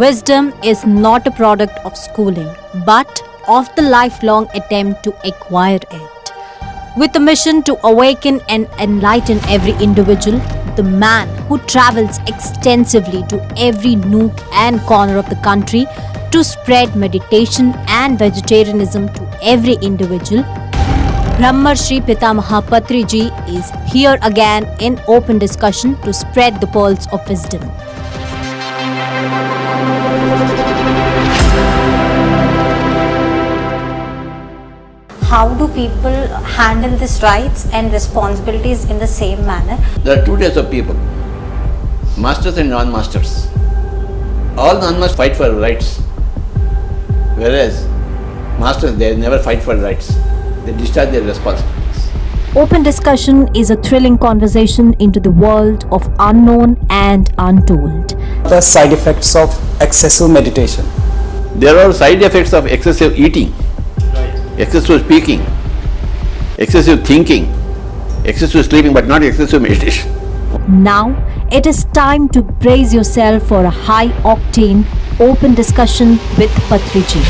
Wisdom is not a product of schooling, but of the lifelong attempt to acquire it. With a mission to awaken and enlighten every individual, the man who travels extensively to every nook and corner of the country to spread meditation and vegetarianism to every individual, Brahmarshi Pitamaha Patriji is here again in open discussion to spread the pearls of wisdom. How do people handle these rights and responsibilities in the same manner? There are two types of people, masters and non-masters. All non-masters fight for rights, whereas masters, they never fight for rights. They discharge their responsibilities. Open discussion is a thrilling conversation into the world of unknown and untold. The side effects of excessive meditation. There are side effects of excessive eating, excessive speaking, excessive thinking, excessive sleeping, but not excessive meditation. Now, it is time to brace yourself for a high-octane open discussion with Patriji.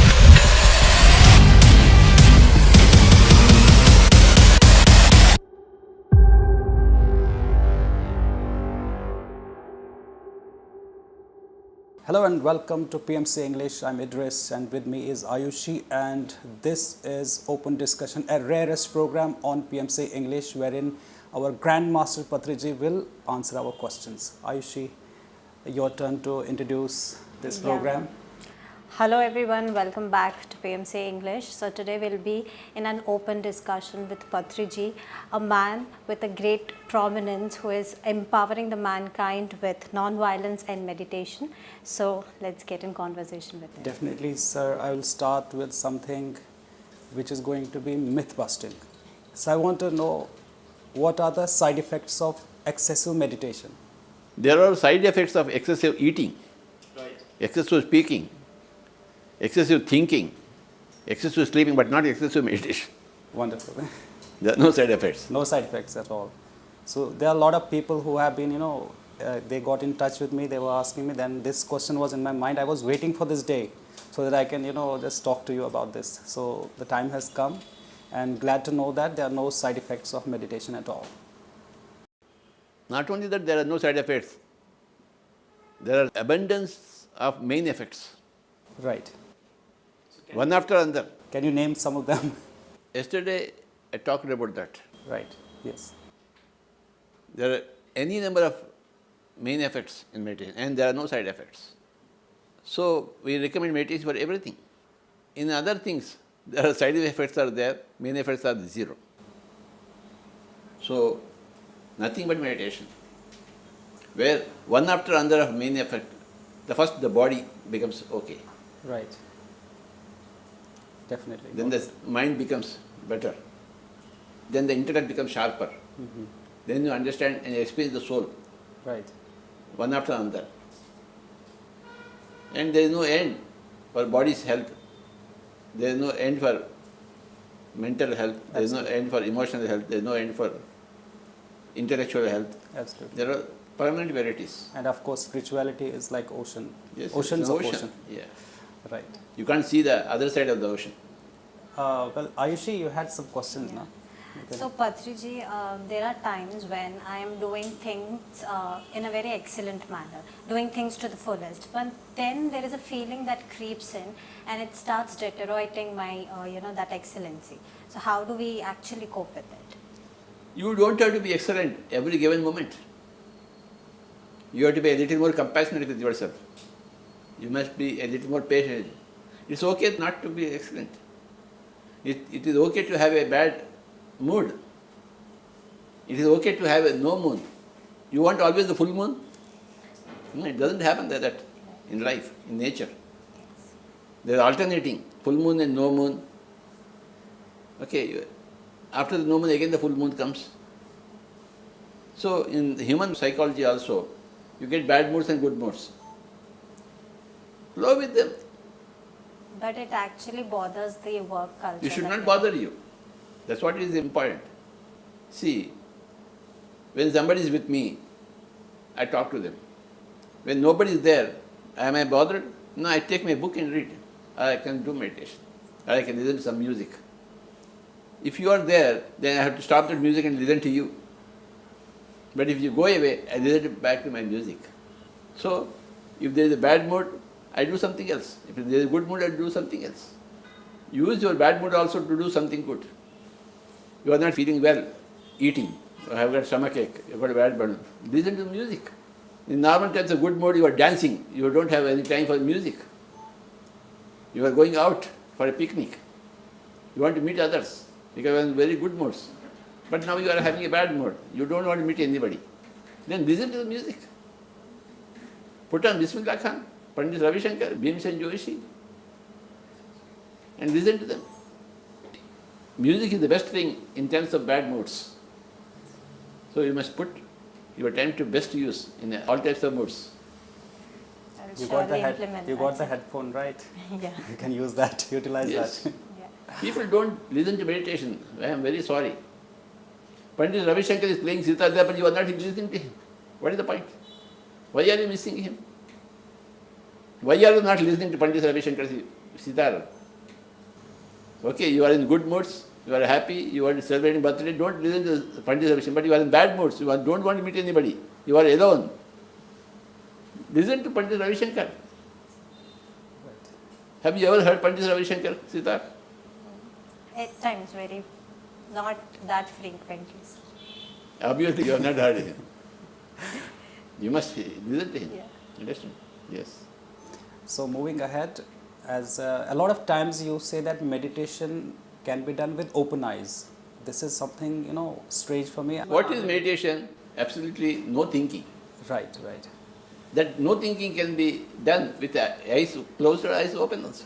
Hello and welcome to PMC English. I'm Idris and with me is Ayushi, and this is Open Discussion, a rarest program on PMC English wherein our Grandmaster Patriji will answer our questions. Ayushi, your turn to introduce this program. Hello everyone, welcome back to PMC English. So today we'll be in an open discussion with Patriji, a man with a great prominence who is empowering the mankind with non-violence and meditation. So let's get in conversation with him. Definitely, sir. I will start with something which is going to be myth busting. So I want to know, what are the side effects of excessive meditation? There are side effects of excessive eating, excessive speaking, excessive thinking, excessive sleeping, but not excessive meditation. Wonderful. There are no side effects. No side effects at all. So there are a lot of people who have been, they got in touch with me, they were asking me, then this question was in my mind. I was waiting for this day so that I can, just talk to you about this. So the time has come, and glad to know that there are no side effects of meditation at all. Not only that, there are no side effects. There are abundance of main effects, Right. one after another. Can you name some of them? Yesterday, I talked about that. Right. Yes. There are any number of main effects in meditation, and there are no side effects. So we recommend meditation for everything. In other things, there are side effects are there, main effects are zero. So nothing but meditation, where one after another of main effect, the body becomes okay. Right. Definitely. Then the mind becomes better. Then the intellect becomes sharper. Mm-hmm. Then you understand and experience the soul, Right. one after another. And there is no end for body's health. There is no end for mental health. There is no end for emotional health. There is no end for intellectual health. Absolutely. There are permanent verities. And of course, spirituality is like ocean. Yes, Oceans it's an of ocean. ocean. Yeah. Right. You can't see the other side of the ocean. Well, Ayushi, you had some questions now. So Patriji, there are times when I am doing things in a very excellent manner, doing things to the fullest, but then there is a feeling that creeps in and it starts deteriorating my, that excellency. So how do we actually cope with it? You don't have to be excellent every given moment. You have to be a little more compassionate with yourself. You must be a little more patient. It's okay not to be excellent. It is okay to have a bad mood. It is okay to have a no moon. You want always the full moon? No, it doesn't happen like that in life, in nature. There is alternating, full moon and no moon. Okay, after the no moon again the full moon comes. So in human psychology also, you get bad moods and good moods. Flow with them. But it actually bothers the work culture. It should not bother you. That's what is important. See, when somebody is with me, I talk to them. When nobody is there, am I bothered? No, I take my book and read. I can do meditation. I can listen to some music. If you are there, then I have to stop that music and listen to you. But if you go away, I listen back to my music. So, if there is a bad mood, I do something else. If there is a good mood, I do something else. Use your bad mood also to do something good. You are not feeling well, eating. You have got stomachache, you have got a bad burn. Listen to music. In normal times of good mood, you are dancing. You don't have any time for music. You are going out for a picnic. You want to meet others because you are in very good moods. But now you are having a bad mood. You don't want to meet anybody. Then listen to the music. Put on Bismillah Khan, Pandit Ravi Shankar, Bhimsen Joshi, and listen to them. Music is the best thing in terms of bad moods. So you must put your time to best use in all types of moods. I will You got the surely implement you that, got the sir. headphone right. Yeah. You can use that, utilize Yes. that. Yeah. People don't listen to meditation. I am very sorry. Pandit Ravi Shankar is playing sitar there, but you are not listening to him. What is the point? Why are you missing him? Why are you not listening to Pandit Ravi Shankar's sitar? Okay, you are in good moods, you are happy, you are celebrating birthday, don't listen to Pandit Ravi Shankar, but you are in bad moods, don't want to meet anybody, you are alone. Listen to Pandit Ravi Shankar. Have you ever heard Pandit Ravi Shankar sitar? At times, very not that frequently. Obviously, you have not heard him. You must listen to him. Yeah. Understand? Yes. So moving ahead, as a lot of times you say that meditation can be done with open eyes. This is something, strange for me. What is meditation? Absolutely no thinking. Right, right. That no thinking can be done with the eyes closed or eyes open also.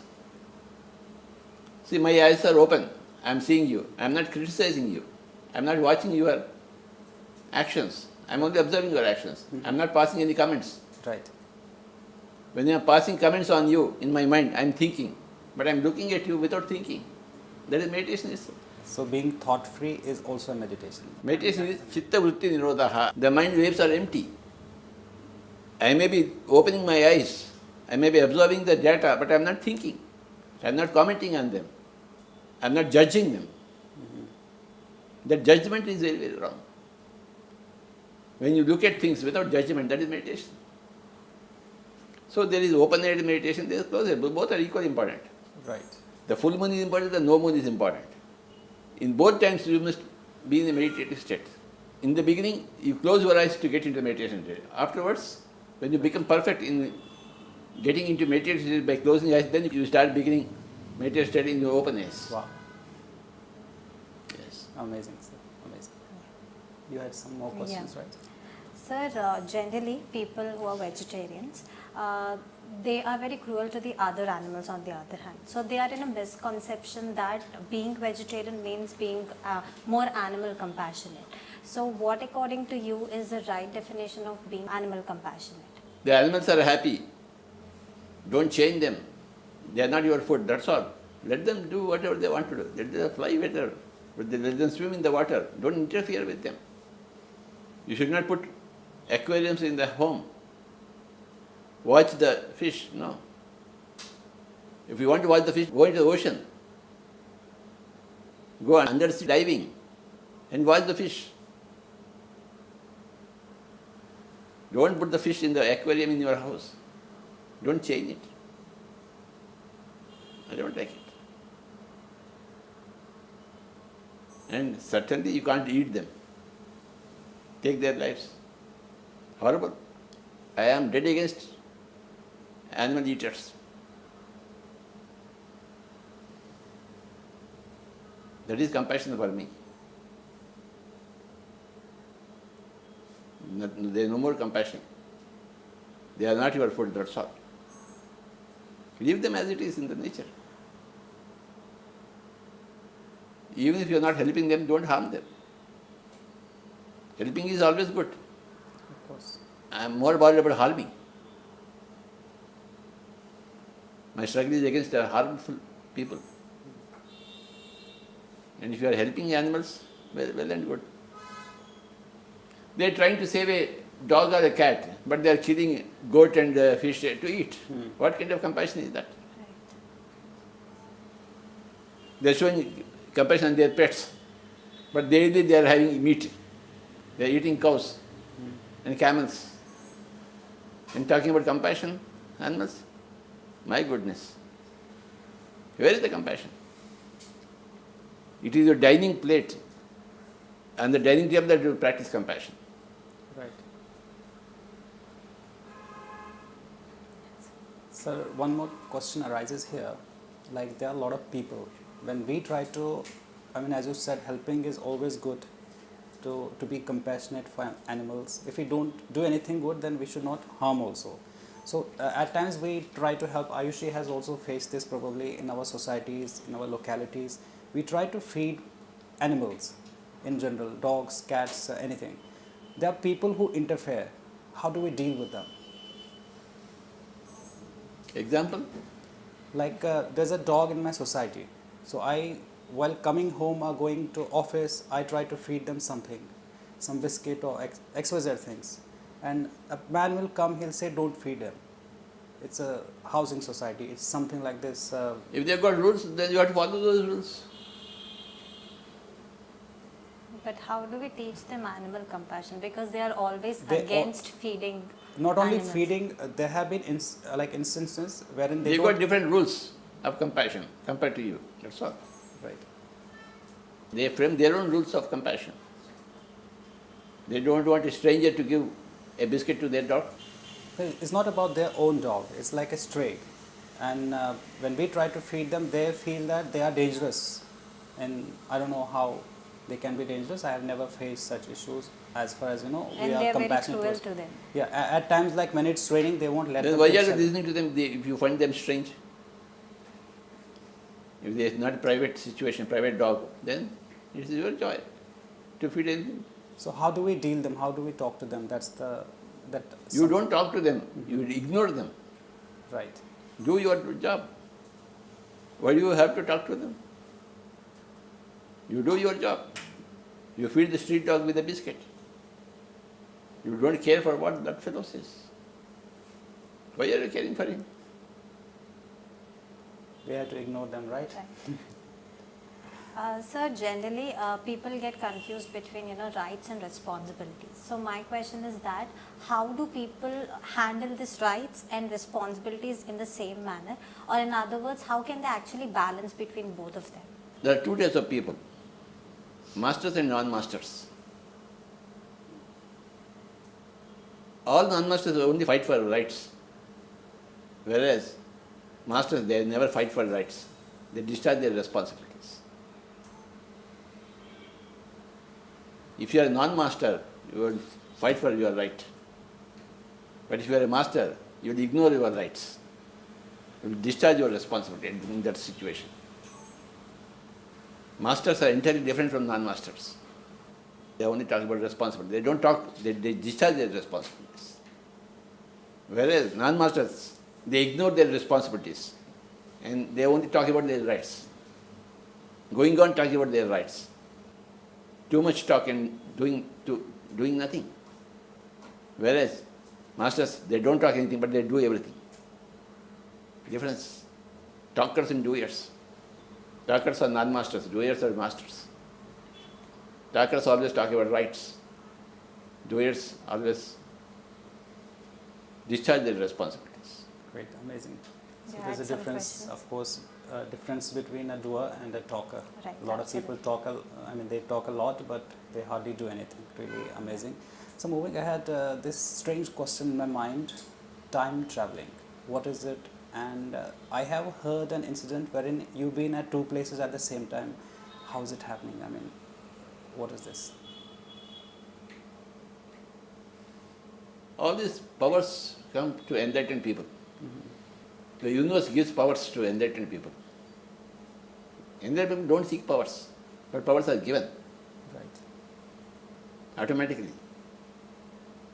See, my eyes are open. I am seeing you. I am not criticizing you. I am not watching your actions. I am only observing your actions. I am not passing any comments. Right. When I am passing comments on you in my mind, I am thinking. But I am looking at you without thinking. That is meditation. So being thought free is also a meditation. Meditation is chitta vritti nirodha. The mind waves are empty. I may be opening my eyes. I may be observing the data, but I am not thinking. I am not commenting on them. I am not judging them. That judgment is very, very wrong. When you look at things without judgment, that is meditation. So there is open-eyed meditation, there is closed. Both are equally important. Right. The full moon is important, the no moon is important. In both times you must be in a meditative state. In the beginning, you close your eyes to get into meditation state. Afterwards, when you become perfect in getting into meditation state by closing eyes, then you start beginning meditation state in your open eyes. Wow. Yes. Amazing, sir. Amazing. You had some more questions, right? Sir, generally people who are vegetarians, they are very cruel to the other animals on the other hand. So they are in a misconception that being vegetarian means being more animal compassionate. So what according to you is the right definition of being animal compassionate? The animals are happy. Don't change them. They are not your food, that's all. Let them do whatever they want to do. Let them fly better. But let them swim in the water. Don't interfere with them. You should not put aquariums in the home. Watch the fish, no. If you want to watch the fish, go into the ocean. Go undersea diving and watch the fish. Don't put the fish in the aquarium in your house. Don't change it. I don't like it. And certainly you can't eat them. Take their lives. Horrible. I am dead against animal eaters. That is compassion for me. There is no more compassion. They are not your food, that's all. Leave them as it is in the nature. Even if you are not helping them, don't harm them. Helping is always good. Of course. I am more worried about harming. My struggle is against the harmful people. And if you are helping animals, well and good. They are trying to save a dog or a cat, but they are killing goat and fish to eat. What kind of compassion is that? They are showing compassion on their pets, but daily they are having meat. They are eating cows and camels. And talking about compassion, animals, my goodness. Where is the compassion? It is your dining plate and the dining table that you practice compassion. Right. Sir, one more question arises here. Like there are a lot of people, when we try to, as you said, helping is always good, to be compassionate for animals. If we don't do anything good, then we should not harm also. So at times we try to help. Ayushi has also faced this probably in our societies, in our localities. We try to feed animals in general, dogs, cats, anything. There are people who interfere. How do we deal with them? Example? Like there's a dog in my society. So while coming home or going to office, I try to feed them something, some biscuit or XYZ things. And a man will come, he'll say, don't feed him. It's a housing society. It's something like this. If they've got rules, then you have to follow those rules. But how do we teach them animal compassion? Because they are always against feeding. Not only animals. feeding, there have been instances wherein They've got different rules of compassion compared to you. That's all. Right. They frame their own rules of compassion. They don't want a stranger to give a biscuit to their dog. It's not about their own dog. It's like a stray. And when we try to feed them, they feel that they are dangerous. And I don't know how they can be dangerous. I have never faced such issues. As far as we And are they are very compassionate. cruel to them. Yeah, at times like when it's raining, they won't let Then them. why are you outside. listening to them if you find them strange? If there is not a private situation, private dog, then it is your joy to feed anything. So how do we deal them? How do we talk to them? You don't talk to them, you ignore them. Right. Do your job. Why do you have to talk to them? You do your job. You feed the street dog with a biscuit. You don't care for what that fellow says. Why are you caring for him? We have to ignore them, right? Sir, generally people get confused between rights and responsibilities. So my question is that how do people handle these rights and responsibilities in the same manner, or in other words, how can they actually balance between both of them? There are two types of people, masters and non-masters. All non-masters only fight for rights, whereas masters, they never fight for rights. They discharge their responsibilities. If you are a non-master, you will fight for your right. But if you are a master, you will ignore your rights. You will discharge your responsibility in that situation. Masters are entirely different from non-masters. They only talk about responsibility. They don't talk, they discharge their responsibilities. Whereas non-masters, they ignore their responsibilities and they only talk about their rights. Going on talking about their rights. Too much talk and doing nothing. Whereas masters, they don't talk anything but they do everything. Difference. Talkers and doers. Talkers are non-masters, doers are masters. Talkers always talk about rights. Doers always discharge their responsibilities. Great, amazing. So Yeah, there's a some difference, questions. of course, difference between a doer and a talker. Right, A lot of people talk, they talk a lot, but they hardly do anything. Really amazing. So moving ahead, this strange question in my mind, time traveling. What is it? And I have heard an incident wherein you've been at two places at the same time. How is it happening? What is this? All these powers come to enlighten people. The universe gives powers to enlighten people. Enlightened people don't seek powers, but powers are given Right. automatically.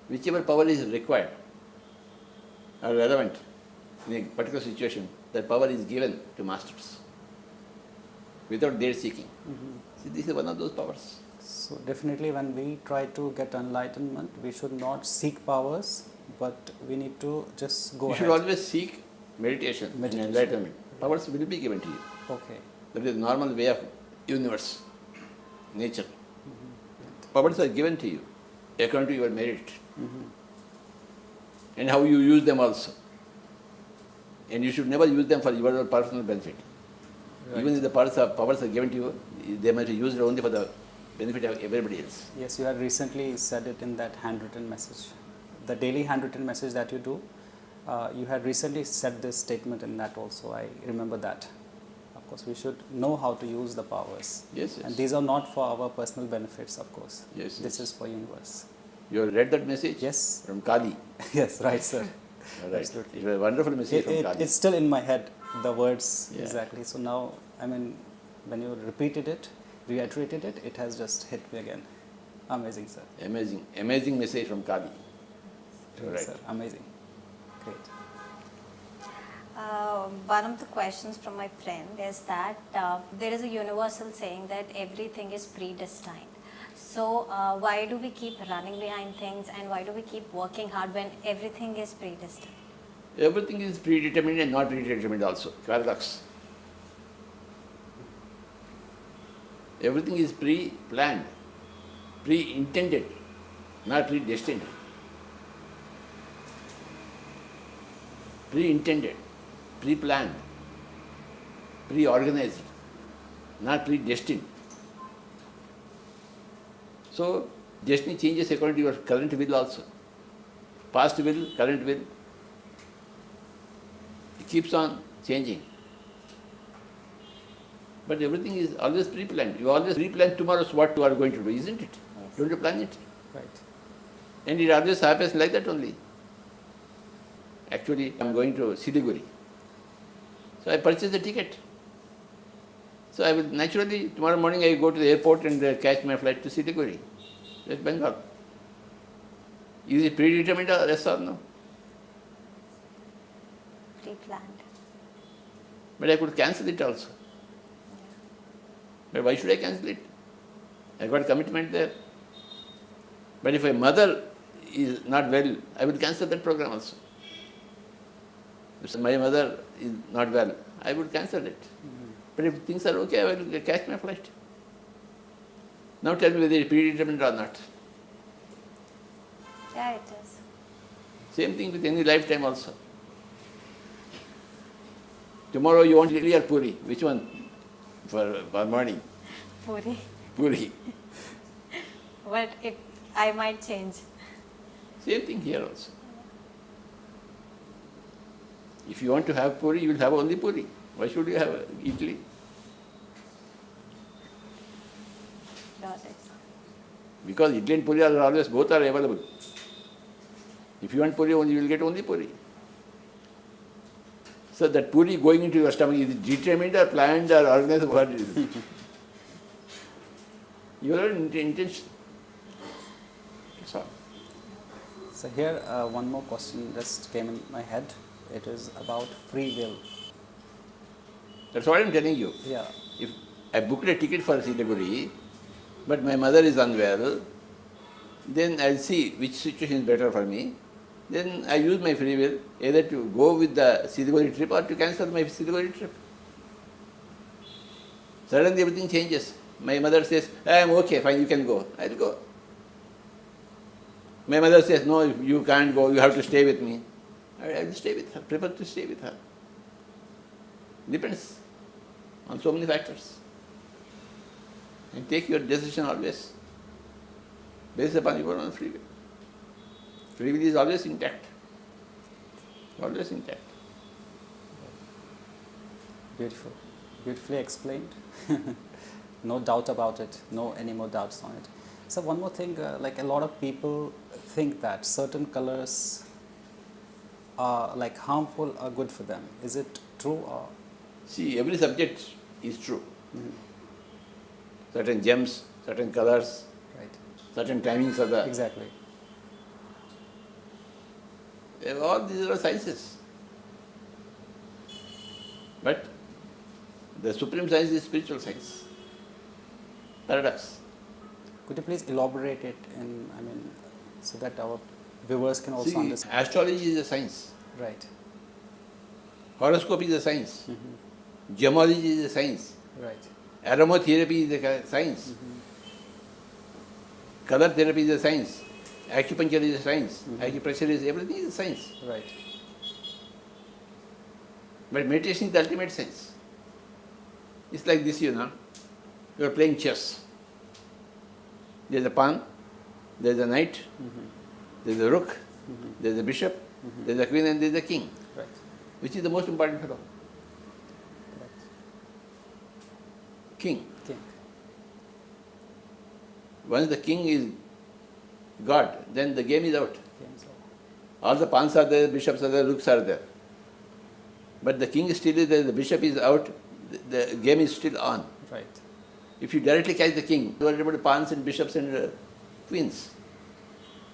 Whichever power is required or relevant in a particular situation, that power is given to masters without their seeking. See, this is one of those powers. So definitely when we try to get enlightenment, we should not seek powers, but we need to just go You ahead. should always seek meditation, Meditation. and enlightenment. Powers will be given to you. Okay. That is the normal way of universe, nature. Powers are given to you according to your merit and how you use them also. And you should never use them for your personal benefit. Right. Even if the powers are given to you, they must be used only for the benefit of everybody else. Yes, you had recently said it in that handwritten message. The daily handwritten message that you do, you had recently said this statement in that also. I remember that. Of course, we should know how to use the powers. Yes, yes. And these are not for our personal benefits, of course. Yes, This yes. is for universe. You have read that message? Yes. From Kali. Yes, right, sir. Right. Absolutely. It was a wonderful message from Kali. It's still in my head, the words Yeah. exactly. So now, I mean, when you repeated it, reiterated it, it has just hit me again. Amazing, sir. Amazing, amazing message from Kali. Great, Right. sir. Amazing. Great. One of the questions from my friend is that there is a universal saying that everything is predestined. So why do we keep running behind things and why do we keep working hard when everything is predestined? Everything is predetermined and not predetermined also. Paradox. Everything is pre-planned, pre-intended, not predestined. Pre-intended, pre-planned, pre-organized, not predestined. So, destiny changes according to your current will also. Past will, current will. It keeps on changing. But everything is always pre-planned. You always pre-plan tomorrow's what you are going to do, isn't it? Don't you plan it? Right. And it always happens like that only. Actually, I am going to Siliguri. So I purchased the ticket. So I will naturally, tomorrow morning I go to the airport and catch my flight to Siliguri, West Bengal. Is it predetermined or yes or no? Pre-planned. But I could cancel it also. But why should I cancel it? I got commitment there. But if a mother is not well, I will cancel that program also. If my mother is not well, I would cancel it. But if things are okay, I will catch my flight. Now tell me whether it is predetermined or not. Yeah, it is. Same thing with any lifetime also. Tomorrow you want Italy or Puri? Which one for morning? Puri. Puri. But I might change. Same thing here also. If you want to have Puri, you will have only Puri. Why should you have Italy? Got it. Because Italy and Puri are always, both are available. If you want Puri, only you will get only Puri. So that Puri going into your stomach, is it determined or planned or organized? What is it? Your intention. That's all. So here one more question just came in my head. It is about free will. That's what I am telling you. Yeah. If I booked a ticket for Siliguri, but my mother is unwell, then I'll see which situation is better for me. Then I use my free will either to go with the Siliguri trip or to cancel my Siliguri trip. Suddenly everything changes. My mother says, I am okay, fine, you can go. I'll go. My mother says, no, you can't go, you have to stay with me. I will stay with her, prefer to stay with her. Depends on so many factors. And take your decision always based upon your own free will. Free will is always intact. Always intact. Beautiful. Beautifully explained. No doubt about it. No any more doubts on it. So one more thing, like a lot of people think that certain colors are like harmful or good for them. Is it true or? See, every subject is true. Certain gems, certain colors, Right. certain timings of the... Exactly. All these are sciences. But the supreme science is spiritual science. paradox. Could you please elaborate it in, so that our viewers can also See, understand? astrology is a science. Right, Horoscope is a science. Gemology is a science. right, Aromatherapy is a science. Color therapy is a science. Acupuncture is a science. Acupressure is everything is a science. right, But meditation is the ultimate science. It's like this, you know. You are playing chess. There's a pawn, there's a knight, there's a rook, there's a bishop, there's a queen, and there's a king. right, Which is the most important fellow? correct. King. King. Once the king is God, then the game is out. Games over. All the pawns are there, bishops are there, rooks are there. But the king still is there, the bishop is out, the game is still on. Right, If you directly catch the king, you are able to pawns and bishops and queens.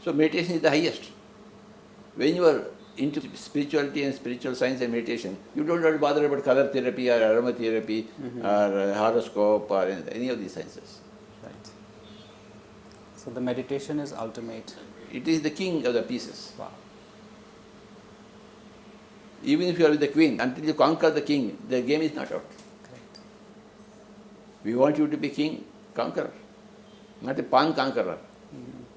So meditation is the highest. When you are into spirituality and spiritual science and meditation, you don't have to bother about color therapy or aromatherapy or horoscope or any of these sciences. right. So the meditation is ultimate. It is the king of the pieces. Wow. Even if you are with the queen, until you conquer the king, the game is not out. Correct. We want you to be king, conqueror, not a pawn conqueror,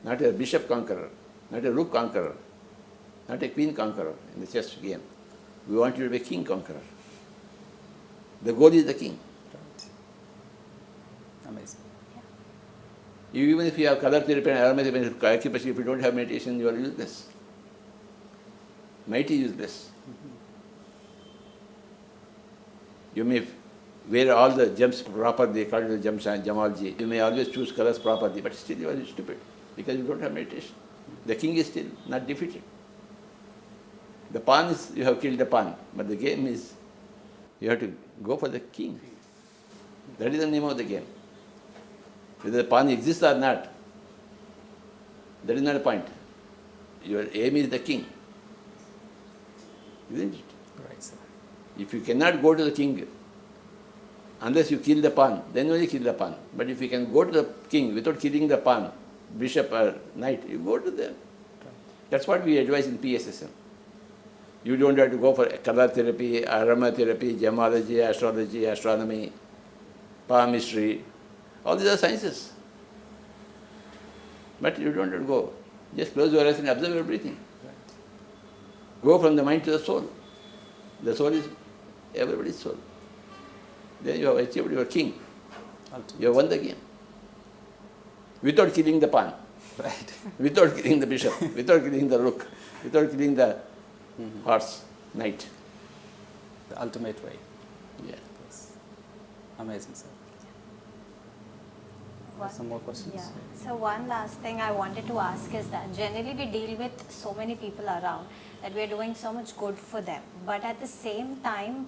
not a bishop conqueror, not a rook conqueror, not a queen conqueror in the chess game. We want you to be king conqueror. The goal is the king. Right. Amazing. Even if you have color therapy and aromatherapy and acupressure, if you don't have meditation, you are useless. Mighty useless. You may wear all the gems properly according to the gemology. You may always choose colors properly, but still you are stupid because you don't have meditation. The king is still not defeated. The pawn is, you have killed the pawn, but the game is, you have to go for the king. That is the name of the game. Whether the pawn exists or not, that is not a point. Your aim is the king. Isn't it? Right, sir. If you cannot go to the king, unless you kill the pawn, then only kill the pawn. But if you can go to the king without killing the pawn, bishop or knight, you go to them. That's what we advise in PSSM. You don't have to go for color therapy, aromatherapy, gemology, astrology, astronomy, palmistry. All these are sciences. But you don't have to go. Just close your eyes and observe your breathing. Go from the mind to the soul. The soul is everybody's soul. Then you have achieved your king. Ultimate. You have won the game. Without killing the pawn, Right. without killing the bishop, without killing the rook, without killing the horse, knight. The ultimate way. Yeah. Yes. Amazing, sir. One- Some more questions? Yeah. So one last thing I wanted to ask is that generally we deal with so many people around that we are doing so much good for them, but at the same time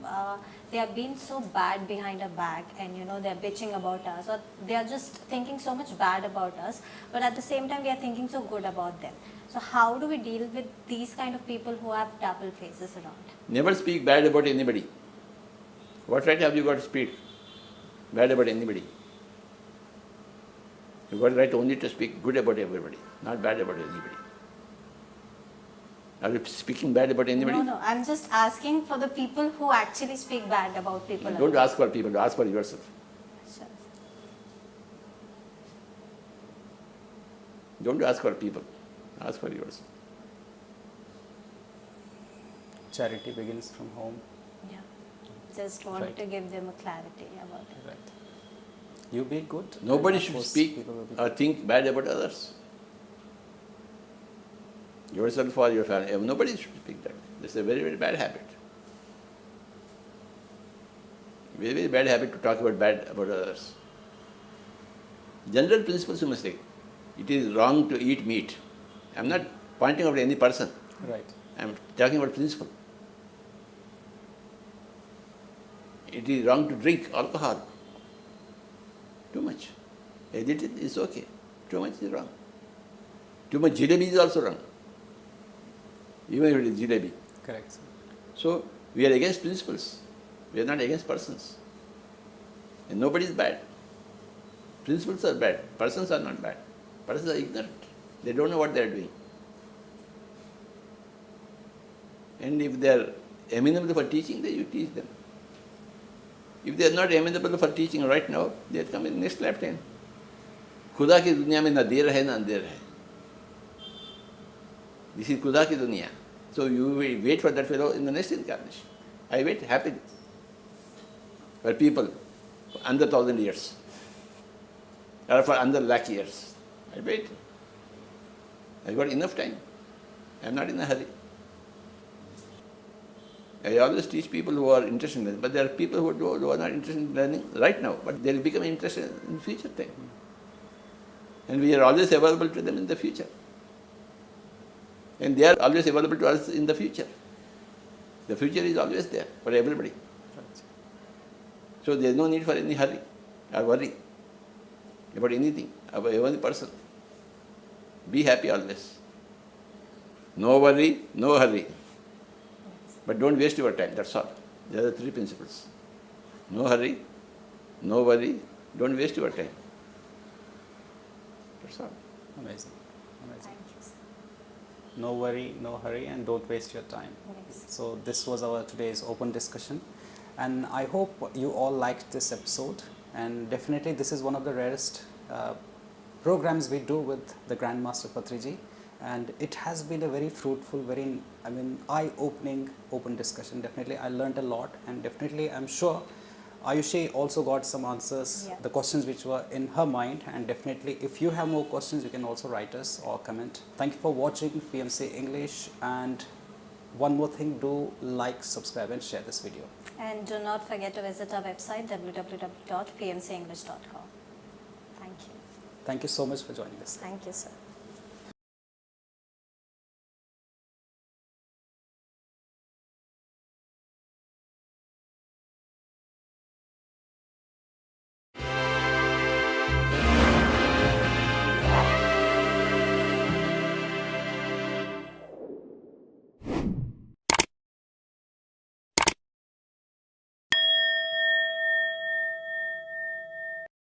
they are being so bad behind our back, and they're bitching about us, or they are just thinking so much bad about us, but at the same time we are thinking so good about them. So how do we deal with these kind of people who have double faces around? Never speak bad about anybody. What right have you got to speak bad about anybody? You got the right only to speak good about everybody, not bad about anybody. Are you speaking bad about anybody? No, I'm just asking for the people who actually speak bad about people. Don't ask for people, ask for yourself. Sure. Don't ask for people, ask for yourself. Charity begins from home. Yeah. Just wanted Right. to give them a clarity about it. Right. You be good. Nobody and of should course speak people will be or good. think bad about others. Yourself or your family. Nobody should speak that. This is a very, very bad habit. Very, very bad habit to talk bad about others. General principles you must take. It is wrong to eat meat. I am not pointing out any person. Right. I am talking about principle. It is wrong to drink alcohol. Too much. A little is okay. Too much is wrong. Too much jalebi is also wrong. Even if it is jalebi. Correct, sir. So, we are against principles. We are not against persons. And nobody is bad. Principles are bad. Persons are not bad. Persons are ignorant. They don't know what they are doing. And if they are amenable for teaching, then you teach them. If they are not amenable for teaching right now, they will come in next lifetime. खुदा की दुनिया में ना देर है ना अंधेर है. This is खुदा की दुनिया. So you will wait for that fellow in the next incarnation. I wait happily for people for under 1,000 years or for under lakh years. I wait. I got enough time. I am not in a hurry. I always teach people who are interested in learning, but there are people who are not interested in learning right now, but they will become interested in future time. And we are always available to them in the future. And they are always available to us in the future. The future is always there for everybody. So there is no need for any hurry or worry about anything, about any person. Be happy always. No worry, no hurry. But don't waste your time, that's all. There are the three principles. No hurry, no worry, don't waste your time. That's all. Amazing. Amazing. Thank you, sir. No worry, no hurry, and don't waste your time. Yes. So this was our today's open discussion, and I hope you all liked this episode. And definitely, this is one of the rarest programs we do with the Grandmaster Patriji, and it has been a very fruitful, very eye-opening open discussion. Definitely, I learned a lot, and definitely, I'm sure Ayushi also got some answers, Yeah. the questions which were in her mind, and definitely if you have more questions, you can also write us or comment. Thank you for watching PMC English, and one more thing, do like, subscribe and share this video. And do not forget to visit our website www.pmcenglish.com. Thank you. Thank you so much for joining us. Thank you, sir.